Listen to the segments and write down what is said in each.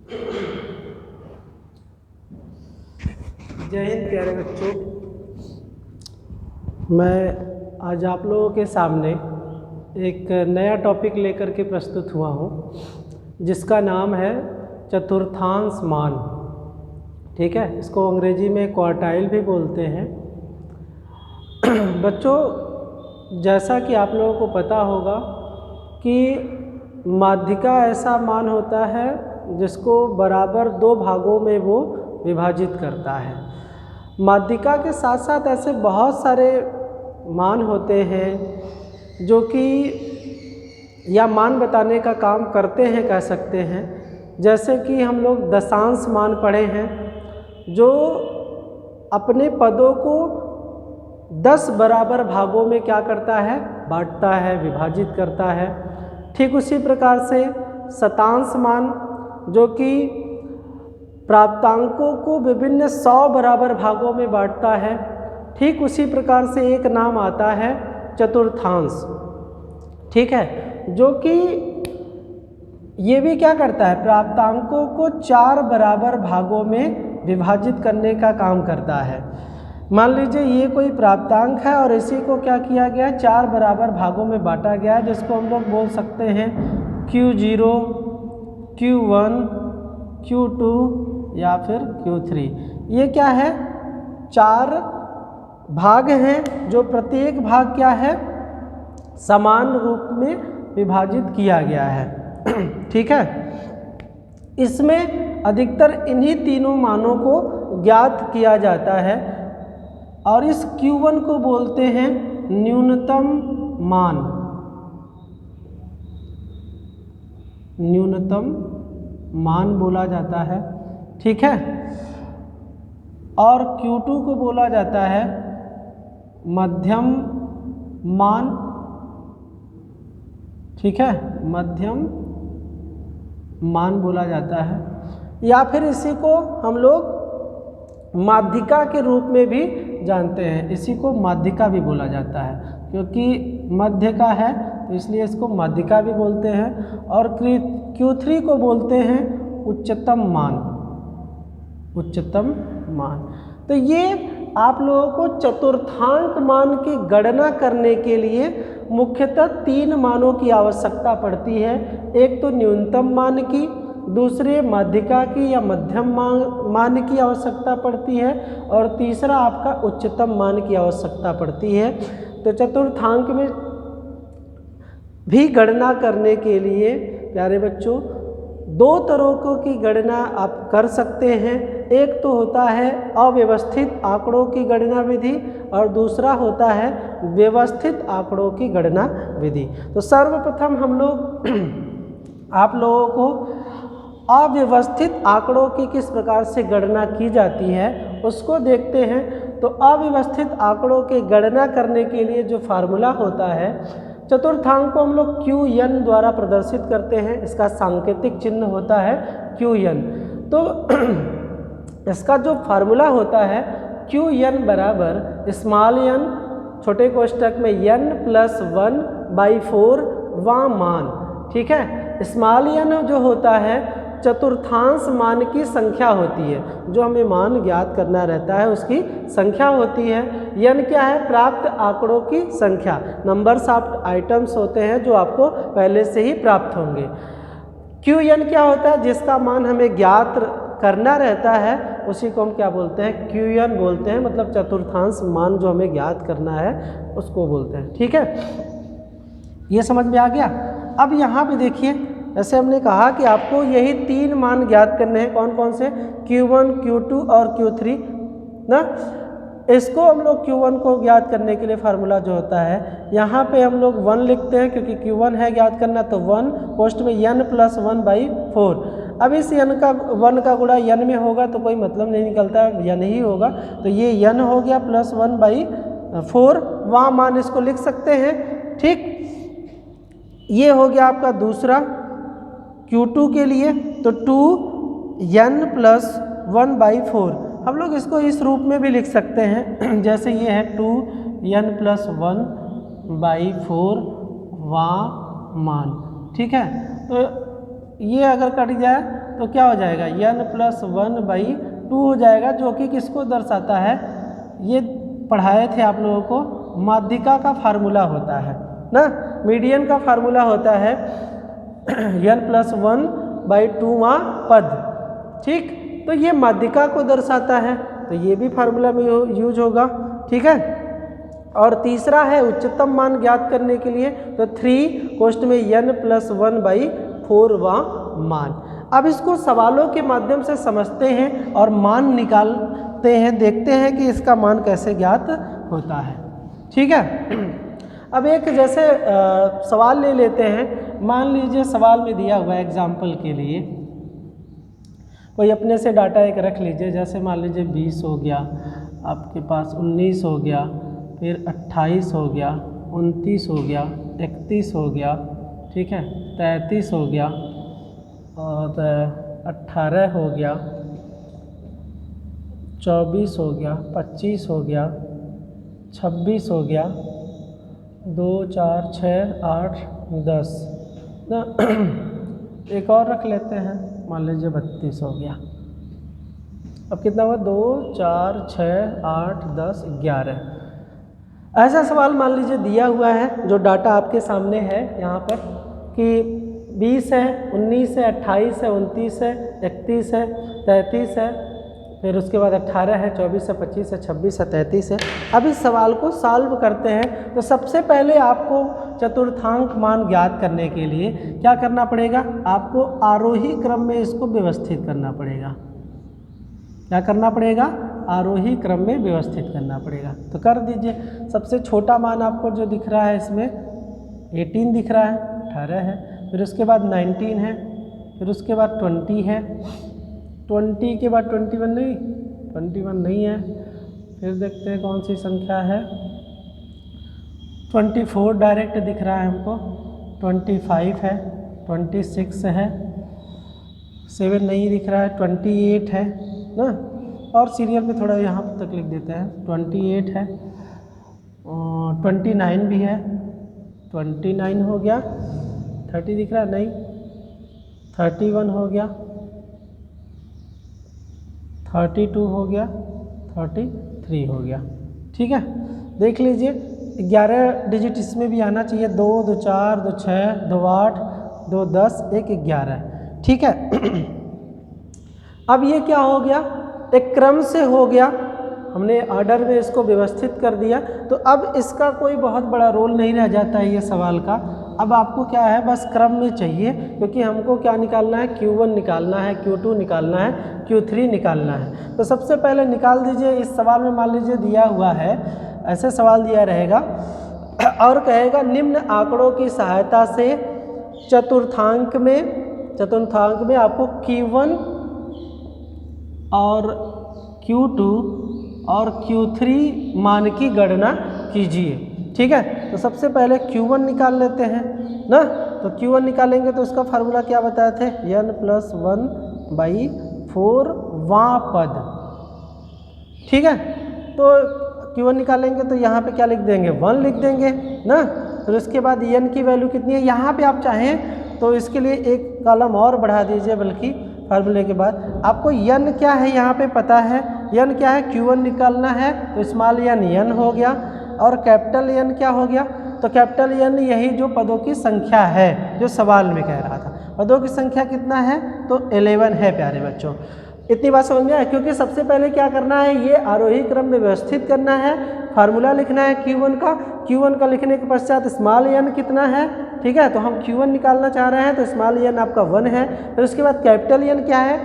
जय हिंद प्यारे बच्चों। मैं आज आप लोगों के सामने एक नया टॉपिक लेकर के प्रस्तुत हुआ हूँ, जिसका नाम है चतुर्थांश मान। ठीक है, इसको अंग्रेजी में क्वार्टाइल भी बोलते हैं। बच्चों, जैसा कि आप लोगों को पता होगा कि माध्यिका ऐसा मान होता है जिसको बराबर दो भागों में वो विभाजित करता है। माध्यिका के साथ साथ ऐसे बहुत सारे मान होते हैं जो कि या मान बताने का काम करते हैं, कह सकते हैं। जैसे कि हम लोग दशांश मान पढ़े हैं, जो अपने पदों को 10 बराबर भागों में क्या करता है, बांटता है, विभाजित करता है। ठीक उसी प्रकार से शतांश मान, जो कि प्राप्तांकों को विभिन्न 100 बराबर भागों में बांटता है। ठीक उसी प्रकार से एक नाम आता है चतुर्थांश। ठीक है, जो कि ये भी क्या करता है, प्राप्तांकों को 4 बराबर भागों में विभाजित करने का काम करता है। मान लीजिए ये कोई प्राप्तांक है और इसी को क्या किया गया, 4 बराबर भागों में बांटा गया, जिसको हम लोग बोल सकते हैं Q0, Q1, Q2 या फिर Q3। ये क्या है, 4 भाग हैं, जो प्रत्येक भाग क्या है, समान रूप में विभाजित किया गया है। ठीक है, इसमें अधिकतर इन्हीं तीनों मानों को ज्ञात किया जाता है और इस Q1 को बोलते हैं न्यूनतम मान। न्यूनतम मान बोला जाता है। ठीक है, और Q2 को बोला जाता है मध्यम मान। ठीक है, मध्यम मान बोला जाता है, या फिर इसी को हम लोग माध्यिका के रूप में भी जानते हैं। इसी को माध्यिका भी बोला जाता है, क्योंकि मध्य का है तो इसलिए इसको माध्यिका भी बोलते हैं। और Q3 को बोलते हैं उच्चतम मान। उच्चतम मान। तो ये आप लोगों को चतुर्थांक मान की गणना करने के लिए मुख्यतः 3 मानों की आवश्यकता पड़ती है। एक तो न्यूनतम मान की, दूसरे माध्यिका की या मध्यम मान की आवश्यकता पड़ती है, और तीसरा आपका उच्चतम मान की आवश्यकता पड़ती है। तो चतुर्थांक में भी गणना करने के लिए प्यारे बच्चों 2 तरह की गणना आप कर सकते हैं। एक तो होता है अव्यवस्थित आंकड़ों की गणना विधि, और दूसरा होता है व्यवस्थित आंकड़ों की गणना विधि। तो सर्वप्रथम हम लोग आप लोगों को अव्यवस्थित आंकड़ों की किस प्रकार से गणना की जाती है उसको देखते हैं। तो अव्यवस्थित आंकड़ों की गणना करने के लिए जो फार्मूला होता है, चतुर्थांक को हम लोग QN द्वारा प्रदर्शित करते हैं। इसका सांकेतिक चिन्ह होता है QN। तो इसका जो फार्मूला होता है QN बराबर स्मॉल n छोटे कोष्ठक में n+1/4 वां मान। ठीक है, स्मॉल n जो होता है चतुर्थांश मान की संख्या होती है, जो हमें मान ज्ञात करना रहता है उसकी संख्या होती है। n क्या है, प्राप्त आंकड़ों की संख्या, नंबर्स ऑफ आइटम्स होते हैं जो आपको पहले से ही प्राप्त होंगे। Qn क्या होता है, जिसका मान हमें ज्ञात करना रहता है उसी को हम क्या बोलते हैं, Qn बोलते हैं। मतलब चतुर्थांश मान जो हमें ज्ञात करना है उसको बोलते हैं। ठीक है, ये समझ में आ गया। अब यहाँ पे देखिए, जैसे हमने कहा कि आपको यही 3 मान ज्ञात करने हैं। कौन कौन से, Q1, Q2 और Q3 ना। इसको हम लोग Q1 को ज्ञात करने के लिए फार्मूला जो होता है, यहाँ पे हम लोग 1 लिखते हैं क्योंकि Q1 है ज्ञात करना, तो 1 पोस्ट में n+1/4। अब इस n का 1 का गुणा n में होगा तो कोई मतलब नहीं निकलता, n ही होगा। तो ये n हो गया +1/4, वहाँ मान इसको लिख सकते हैं। ठीक, ये हो गया आपका दूसरा Q2 के लिए, तो 2n+1/4। हम लोग इसको इस रूप में भी लिख सकते हैं, जैसे ये है 2n+1/4 वां मान। ठीक है, तो ये अगर कट जाए तो क्या हो जाएगा n+1/2 हो जाएगा, जो कि किसको दर्शाता है, ये पढ़ाए थे आप लोगों को, माध्यिका का फार्मूला होता है ना, मीडियन का फार्मूला होता है n+1/2वां पद, ठीक। तो ये माध्यिका को दर्शाता है, तो ये भी फार्मूला में यूज होगा, ठीक है। और तीसरा है उच्चतम मान ज्ञात करने के लिए, तो 3 कोष्ठ में n+1/4वां मान। अब इसको सवालों के माध्यम से समझते हैं और मान निकालते हैं, देखते हैं कि इसका मान कैसे ज्ञात होता है, ठीक है। अब एक जैसे सवाल ले लेते हैं, मान लीजिए सवाल में दिया हुआ है एग्जाम्पल के लिए, कोई अपने से डाटा एक रख लीजिए, जैसे मान लीजिए 20 हो गया, आपके पास 19 हो गया, फिर 28 हो गया, 29 हो गया, 31 हो गया, ठीक है, 33 हो गया, और 18 हो गया, 24 हो गया, 25 हो गया, 26 हो गया, 2 4 6 8 10 ना एक और रख लेते हैं, मान लीजिए 32 हो गया। अब कितना हुआ, 2 4 6 8 10 11। ऐसा सवाल मान लीजिए दिया हुआ है, जो डाटा आपके सामने है यहाँ पर, कि 20 है, 19 है, 28 है, 29 है, 31 है, 33 है, फिर उसके बाद 18 है, 24 है, 25 है, 26 है, 33 है। अब इस सवाल को सॉल्व करते हैं, तो सबसे पहले आपको चतुर्थांक मान ज्ञात करने के लिए क्या करना पड़ेगा, आपको आरोही क्रम में इसको व्यवस्थित करना पड़ेगा। क्या करना पड़ेगा, आरोही क्रम में व्यवस्थित करना पड़ेगा। तो कर दीजिए। सबसे छोटा मान आपको जो दिख रहा है इसमें 18 दिख रहा है, 18 है, फिर उसके बाद 19 है, फिर उसके बाद 20 है, 20 के बाद 21 नहीं है, फिर देखते हैं कौन सी संख्या है, 24 डायरेक्ट दिख रहा है हमको, 25 है, 26 है, 7 नहीं दिख रहा है, 28 है ना, और सीरियल में थोड़ा यहाँ तक लिख देते हैं, 28 है, 29 भी है, 29 हो गया, 30 दिख रहा है नहीं, 31 हो गया, 32 हो गया, 33 हो गया, ठीक है। देख लीजिए 11 डिजिट इसमें भी आना चाहिए, 2 2 4 2 6 2 8 2 10 1 11, ठीक है। अब ये क्या हो गया, एक क्रम से हो गया, हमने ऑर्डर में इसको व्यवस्थित कर दिया, तो अब इसका कोई बहुत बड़ा रोल नहीं रह जाता है ये सवाल का। अब आपको क्या है, बस क्रम में चाहिए, क्योंकि हमको क्या निकालना है, Q1 निकालना है, Q2 निकालना है, Q3 निकालना है। तो सबसे पहले निकाल दीजिए। इस सवाल में मान लीजिए दिया हुआ है, ऐसे सवाल दिया रहेगा और कहेगा निम्न आंकड़ों की सहायता से चतुर्थांक में आपको Q1 और Q2 और Q3 मान की गणना कीजिए, ठीक है। तो सबसे पहले Q1 निकाल लेते हैं ना, तो Q1 निकालेंगे तो उसका फार्मूला क्या बताए थे, n+1/4 वां पद, ठीक है। तो Q1 निकालेंगे तो यहाँ पे क्या लिख देंगे, 1 लिख देंगे ना। फिर उसके बाद n की वैल्यू कितनी है, यहाँ पे आप चाहें तो इसके लिए एक कॉलम और बढ़ा दीजिए, बल्कि फार्मूले के बाद आपको n क्या है यहाँ पे पता है, n क्या है, Q1 निकालना है, तो स्मॉल n हो गया, और कैपिटल N क्या हो गया, तो कैपिटल N यही जो पदों की संख्या है जो सवाल में कह रहा था। पदों की संख्या कितना है, तो 11 है प्यारे बच्चों। इतनी बात समझ में आए, क्योंकि सबसे पहले क्या करना है, ये आरोही क्रम में व्यवस्थित करना है, फार्मूला लिखना है Q1 का लिखने के पश्चात स्मॉल n कितना है, ठीक है। तो हम Q1 निकालना चाह रहे हैं, तो स्मॉल n आपका 1 है। फिर उसके बाद कैपिटल N क्या है,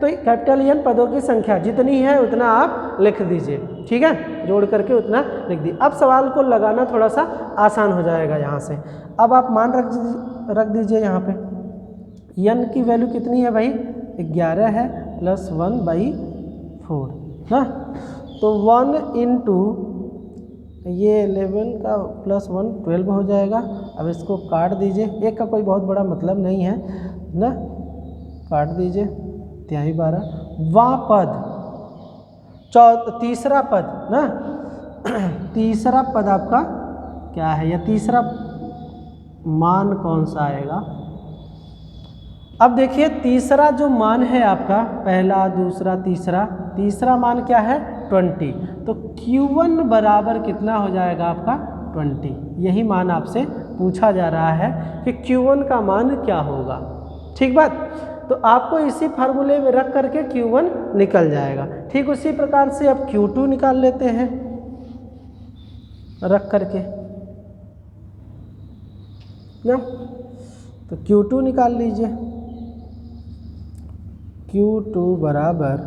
तो कैपिटल N पदों की संख्या जितनी है उतना आप लिख दीजिए, ठीक है, जोड़ करके उतना लिख दीजिए। अब सवाल को लगाना थोड़ा सा आसान हो जाएगा यहाँ से। अब आप मान रख दीजिए यहाँ पे, n की वैल्यू कितनी है भाई, 11 है, +1/4 ना, तो 1 इंटू ये 11 का +1 12 हो जाएगा। अब इसको काट दीजिए, एक का कोई बहुत बड़ा मतलब नहीं है ना, काट दीजिए, 12 वां पद, तीसरा पद ना, तीसरा पद आपका क्या है, या तीसरा मान कौन सा आएगा, अब देखिए तीसरा जो मान है आपका, पहला दूसरा तीसरा मान क्या है 20, तो Q1 बराबर कितना हो जाएगा आपका 20। यही मान आपसे पूछा जा रहा है कि Q1 का मान क्या होगा। ठीक बात, तो आपको इसी फार्मूले में रख करके Q1 निकल जाएगा। ठीक उसी प्रकार से अब Q2 निकाल लेते हैं रख करके ना, तो Q2 निकाल लीजिए। Q2 बराबर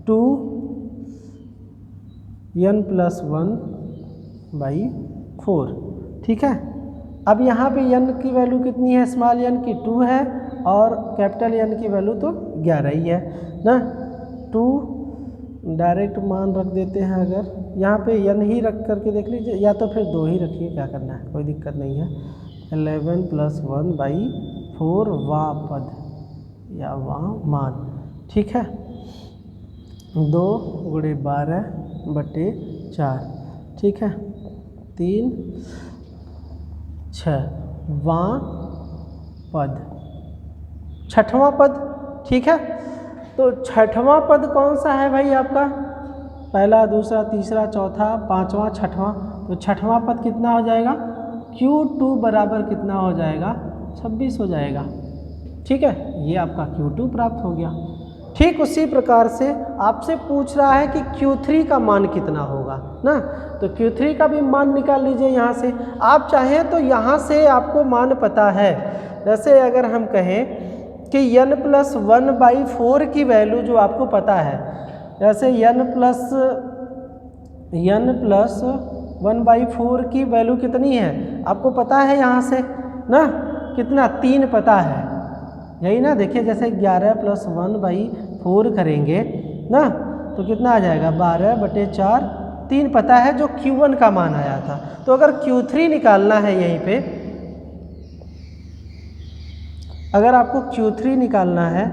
2n+1/4। ठीक है, अब यहाँ पे n की वैल्यू कितनी है, स्मॉल n की 2 है और कैपिटल N की वैल्यू तो 11 ही है ना। 2 डायरेक्ट मान रख देते हैं, अगर यहाँ पे n ही रख करके देख लीजिए, या तो फिर 2 ही रखिए, क्या करना है कोई दिक्कत नहीं है। 11+1/4 वां पद या वां मान। ठीक है, 2 × 12/4। ठीक है, 3 6 वां पद, छठवां पद। ठीक है, तो छठवां पद कौन सा है भाई आपका, पहला दूसरा तीसरा चौथा पांचवा छठवां, तो छठवां पद कितना हो जाएगा, Q2 बराबर कितना हो जाएगा 26 हो जाएगा। ठीक है, ये आपका Q2 प्राप्त हो गया। ठीक उसी प्रकार से आपसे पूछ रहा है कि Q3 का मान कितना होगा ना, तो Q3 का भी मान निकाल लीजिए यहाँ से। आप चाहें तो यहाँ से आपको मान पता है, जैसे अगर हम कहें कि n+1/4 की वैल्यू जो आपको पता है, जैसे n+1/4 की वैल्यू कितनी है आपको पता है यहाँ से ना, कितना 3 पता है, यही ना। देखिए जैसे 11+1/4 करेंगे ना, तो कितना आ जाएगा 12/4, 3 पता है जो Q1 का मान आया था। तो अगर Q3 निकालना है यहीं पे, अगर आपको Q3 निकालना है,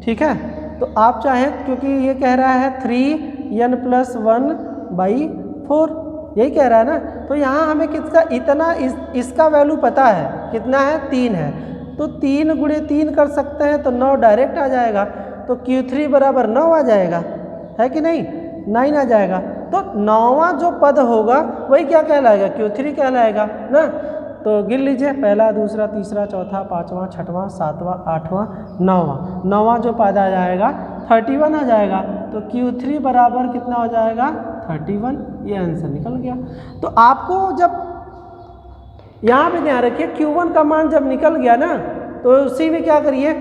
ठीक है, तो आप चाहें, क्योंकि ये कह रहा है 3n+1/4 यही कह रहा है ना, तो यहाँ हमें कितना इतना इसका वैल्यू पता है, कितना है 3 है, तो 3 × 3 कर सकते हैं, तो 9 डायरेक्ट आ जाएगा, तो Q3 बराबर 9 आ जाएगा, है कि नहीं, 9 आ जाएगा। तो 9वां जो पद होगा वही क्या कहलाएगा, Q3 कहलाएगा ना। तो गिन लीजिए, पहला दूसरा तीसरा चौथा पांचवा छठवां सातवां आठवां नौवां जो पद आ जाएगा 31 आ जाएगा, तो Q3 बराबर कितना हो जाएगा 31। ये आंसर निकल गया। तो आपको जब यहाँ पे ध्यान रखिए, Q1 का मान जब निकल गया ना, तो उसी में क्या करिए,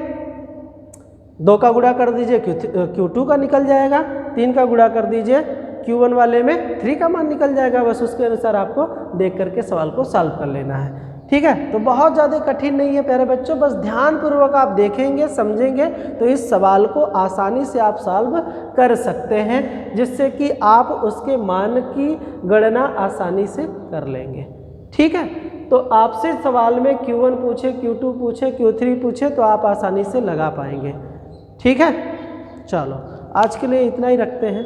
2 का गुणा कर दीजिए, Q2 का निकल जाएगा, 3 का गुणा कर दीजिए, Q1 वाले में 3 का मान निकल जाएगा। बस उसके अनुसार आपको देख करके सवाल को सॉल्व कर लेना है। ठीक है, तो बहुत ज़्यादा कठिन नहीं है प्यारे बच्चों, बस ध्यानपूर्वक आप देखेंगे समझेंगे तो इस सवाल को आसानी से आप सॉल्व कर सकते हैं, जिससे कि आप उसके मान की गणना आसानी से कर लेंगे। ठीक है, तो आपसे सवाल में Q1 पूछे, Q2 पूछे, Q3 पूछे, तो आप आसानी से लगा पाएंगे। ठीक है, चलो आज के लिए इतना ही रखते हैं।